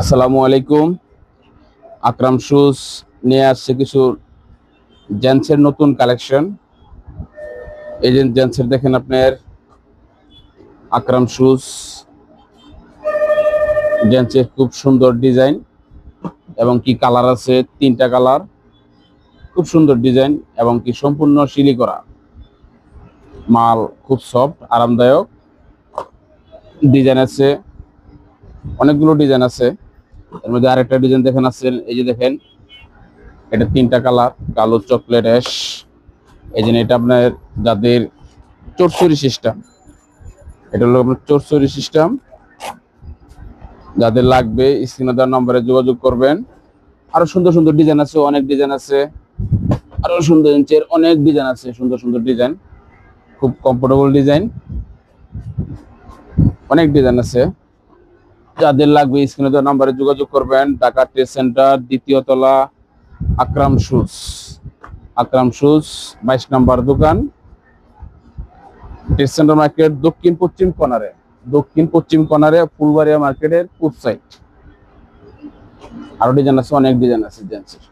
আসসালামু আলাইকুম। আকরাম শুজ নিয়ে আসছে কিছু জেন্টসের নতুন কালেকশন। এই যে জেন্টসের দেখেন আপনার আকরাম শুজ জেন্টসের খুব সুন্দর ডিজাইন এবং কি কালার আছে, তিনটা কালার, খুব সুন্দর ডিজাইন এবং কি সম্পূর্ণ সিলি করা মাল, খুব সফট আরামদায়ক। ডিজাইন আছে, অনেকগুলো ডিজাইন আছে। এর মধ্যে আরেকটা ডিজাইন দেখেন আছেন, এই যে দেখেন এটা তিনটা কালার, কালো, চকলেট, অ্যাশ। এই জন্য এটা আপনার যাদের চোরচুরি সিস্টেম, এটা হলো আপনার চোরচুরি সিস্টেম। যাদের লাগবে স্ক্রিনে দেওয়ার নম্বরে যোগাযোগ করবেন। আরো সুন্দর সুন্দর ডিজাইন আছে, অনেক ডিজাইন আছে, আরো সুন্দর ইঞ্চের অনেক ডিজাইন আছে, সুন্দর সুন্দর ডিজাইন, খুব কমফোর্টেবল ডিজাইন, অনেক ডিজাইন আছে। যাদের লাগবে স্ক্রিনে দেওয়ার নম্বরে যোগাযোগ করবেন। ঢাকা ট্রেড সেন্টার, দ্বিতীয় তলা, আকরাম শুজ। আকরাম শুজ 22 নম্বর দোকান, ট্রেড সেন্টার মার্কেট, দক্ষিণ পশ্চিম কর্নারে ফুলবাড়িয়া মার্কেটের পূর্ব সাইড। আরো ডিজাইন আছে, অনেক ডিজাইন আছে জেন্টসের।